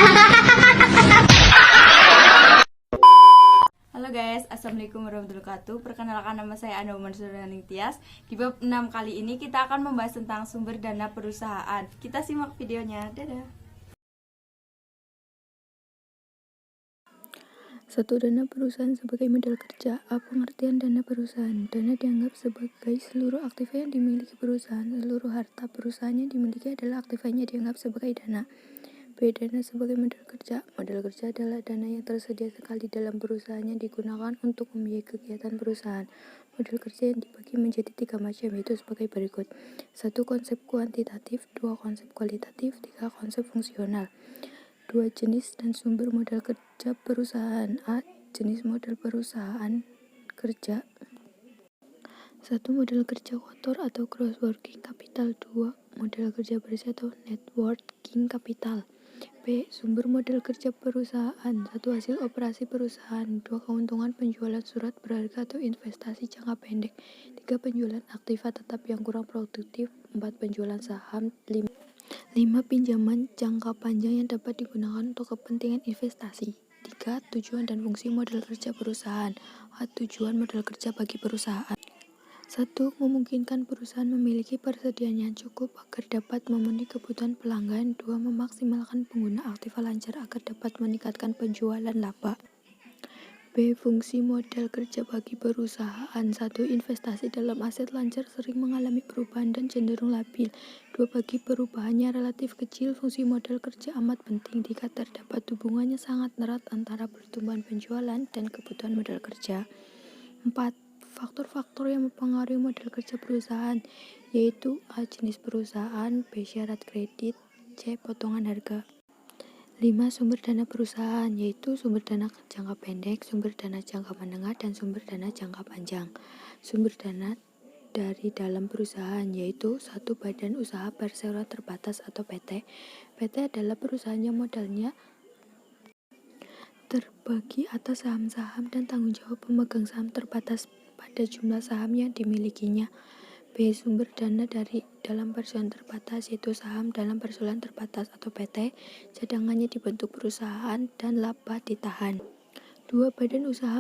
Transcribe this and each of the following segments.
Halo guys, assalamualaikum warahmatullahi wabarakatuh. Perkenalkan, nama saya Anda Mansuraning Tias. Di bab 6 kali ini kita akan membahas tentang sumber dana perusahaan. Kita simak videonya. Dadah. Satu, dana perusahaan sebagai modal kerja. Apa pengertian dana perusahaan? Dana dianggap sebagai seluruh aktiva yang dimiliki perusahaan. Seluruh harta perusahaan yang dimiliki adalah aktivanya dianggap sebagai dana. B. Dana sebagai modal kerja. Modal kerja adalah dana yang tersedia sekali dalam perusahaan yang digunakan untuk membiayai kegiatan perusahaan. Modal kerja yang dibagi menjadi 3 macam, yaitu sebagai berikut. 1. Konsep kuantitatif. 2. Konsep kualitatif. 3. Konsep fungsional. 2. Jenis dan sumber modal kerja perusahaan. A. Jenis modal perusahaan kerja. 1. Modal kerja kotor atau gross working capital. 2. Modal kerja bersih atau net working capital. B. Sumber modal kerja perusahaan. 1. Hasil operasi perusahaan. 2. Keuntungan penjualan surat berharga atau investasi jangka pendek. 3. Penjualan aktiva tetap yang kurang produktif. 4. Penjualan saham. 5. Pinjaman jangka panjang yang dapat digunakan untuk kepentingan investasi. 3. Tujuan dan fungsi modal kerja perusahaan. A. Tujuan modal kerja bagi perusahaan. 1. Memungkinkan perusahaan memiliki persediaan yang cukup agar dapat memenuhi kebutuhan pelanggan. 2. Memaksimalkan pengguna aktiva lancar agar dapat meningkatkan penjualan laba. B. Fungsi modal kerja bagi perusahaan. 1. Investasi dalam aset lancar sering mengalami perubahan dan cenderung labil. 2. Bagi perubahannya relatif kecil, fungsi modal kerja amat penting jika terdapat hubungannya sangat erat antara pertumbuhan penjualan dan kebutuhan modal kerja. 4. Faktor-faktor yang mempengaruhi modal kerja perusahaan, yaitu A. Jenis perusahaan, B. Syarat kredit, C. Potongan harga. 5. Sumber dana perusahaan, yaitu sumber dana jangka pendek, sumber dana jangka menengah, dan sumber dana jangka panjang. Sumber dana dari dalam perusahaan, yaitu 1. Badan usaha perseroan terbatas atau PT. PT adalah perusahaan yang modalnya terbagi atas saham-saham dan tanggung jawab pemegang saham terbatas pada jumlah saham yang dimilikinya. B. Sumber dana dari dalam perseroan terbatas, yaitu saham dalam perseroan terbatas atau PT. Cadangannya dibentuk perusahaan dan laba ditahan. 2. Badan usaha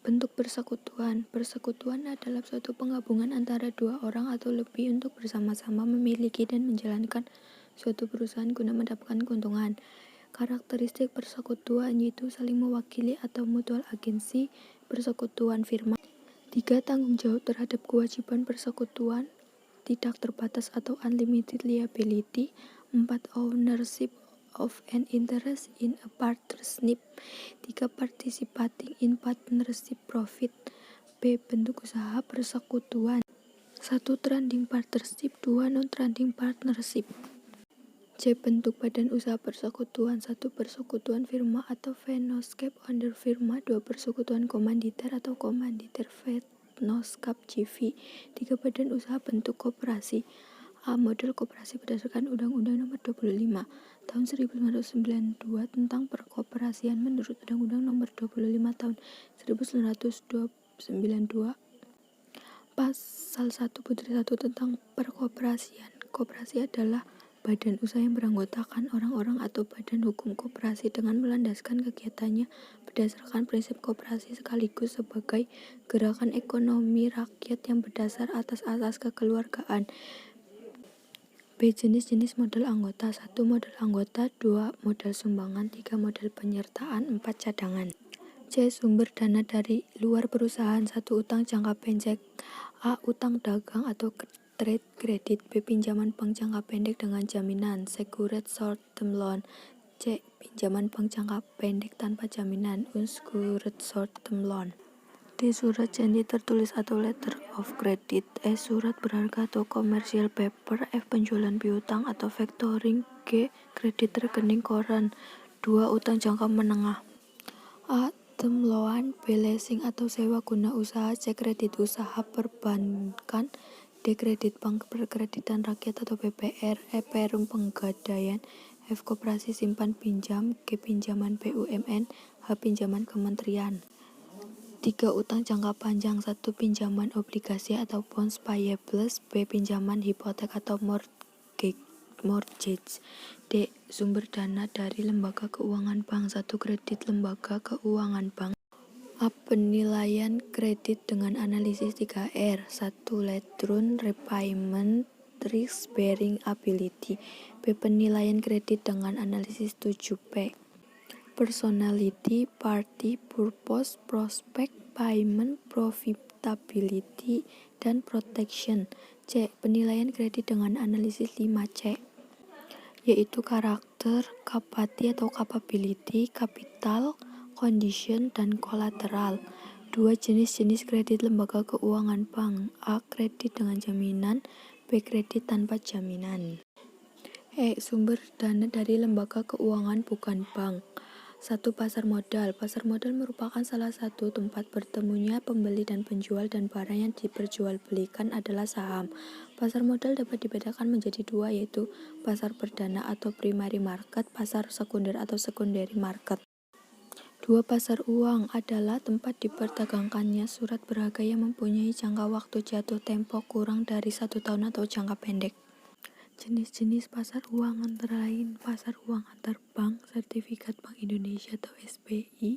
bentuk persekutuan. Persekutuan adalah suatu penggabungan antara 2 orang atau lebih untuk bersama-sama memiliki dan menjalankan suatu perusahaan guna mendapatkan keuntungan. Karakteristik persekutuan yaitu saling mewakili atau mutual agensi. Persekutuan firma. 3. Tanggung jawab terhadap kewajiban persekutuan tidak terbatas atau unlimited liability. 4. Ownership of an interest in a partnership. 3. Participating in partnership profit. B. Bentuk usaha persekutuan. 1. Trading partnership. 2. Non-trading partnership. C. Bentuk badan usaha persekutuan. 1. Persekutuan firma atau Venoscape under firma. 2. Persekutuan komanditer atau komanditer Venoscape JV. 3. Badan usaha bentuk koperasi. A. Model koperasi berdasarkan Undang-Undang Nomor 25 Tahun 1992 tentang Perkoperasian menurut Undang-Undang Nomor 25 Tahun 1992 Pasal 1 Putri 1 tentang Perkoperasian. Koperasi adalah badan usaha yang beranggotakan orang-orang atau badan hukum koperasi dengan melandaskan kegiatannya berdasarkan prinsip koperasi sekaligus sebagai gerakan ekonomi rakyat yang berdasar atas asas kekeluargaan. B. Jenis-jenis modal anggota. 1. Modal anggota. 2. Modal sumbangan. 3. Modal penyertaan. 4. Cadangan. C. Sumber dana dari luar perusahaan. 1. Utang jangka pendek. A. Utang dagang atau trade credit. B. Pinjaman bank jangka pendek dengan jaminan, secured short term loan. C. Pinjaman bank jangka pendek tanpa jaminan, unsecured short term loan. D. Surat janji tertulis atau letter of credit. E. Surat berharga atau commercial paper. F. Penjualan piutang atau factoring. G. Kredit rekening koran. 2. Utang jangka menengah. A. Term loan. B. Leasing atau sewa guna usaha. C. Kredit usaha perbankan. D. Kredit bank perkreditan rakyat atau PPR. E. Perum penggadaian. F. Koperasi simpan pinjam. G. Pinjaman BUMN. H. Pinjaman kementerian. 3. Utang jangka panjang. 1. Pinjaman obligasi atau bonds payables. B. Pinjaman hipotek atau mortgage. mortgage. D. Sumber dana dari lembaga keuangan bank. 1. Kredit lembaga keuangan bank. A. Penilaian kredit dengan analisis 3R. 1. Loan repayment risk bearing ability. B. Penilaian kredit dengan analisis 7P. Personality, party, purpose, prospect, payment, profitability, dan protection. C. Penilaian kredit dengan analisis 5C, yaitu karakter, kapati atau capability, capital, condition, dan collateral. 2. Jenis-jenis kredit lembaga keuangan bank. A. Kredit dengan jaminan. B. Kredit tanpa jaminan. E. Sumber dana dari lembaga keuangan bukan bank. 1. Pasar modal. Pasar modal merupakan salah satu tempat bertemunya pembeli dan penjual, dan barang yang diperjualbelikan adalah saham. Pasar modal dapat dibedakan menjadi dua, yaitu pasar perdana atau primary market, pasar sekunder atau secondary market. 2. Pasar uang adalah tempat diperdagangkannya surat berharga yang mempunyai jangka waktu jatuh tempo kurang dari 1 tahun atau jangka pendek. Jenis-jenis pasar uang antara lain pasar uang antar bank, sertifikat Bank Indonesia atau SBI,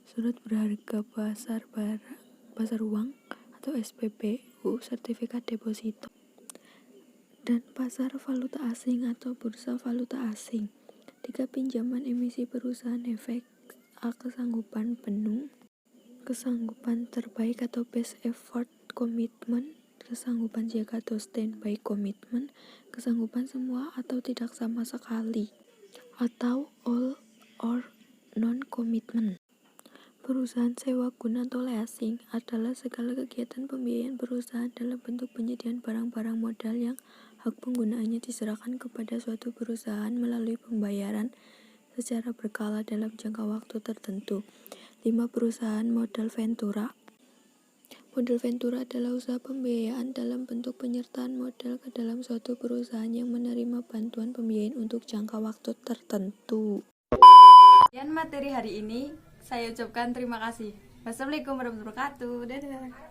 surat berharga pasar uang atau SPBU, sertifikat deposito, dan pasar valuta asing atau bursa valuta asing. 3. Pinjaman emisi perusahaan efek. A. Kesanggupan penuh, kesanggupan terbaik atau best effort commitment, kesanggupan jaga atau standby commitment, kesanggupan semua atau tidak sama sekali, atau all or non commitment. Perusahaan sewa guna atau leasing adalah segala kegiatan pembiayaan perusahaan dalam bentuk penyediaan barang-barang modal yang hak penggunaannya diserahkan kepada suatu perusahaan melalui pembayaran secara berkala dalam jangka waktu tertentu. 5. Perusahaan modal ventura. Modal ventura adalah usaha pembiayaan dalam bentuk penyertaan modal ke dalam suatu perusahaan yang menerima bantuan pembiayaan untuk jangka waktu tertentu. Sekian materi hari ini, saya ucapkan terima kasih. Wassalamualaikum warahmatullahi wabarakatuh. Dadah.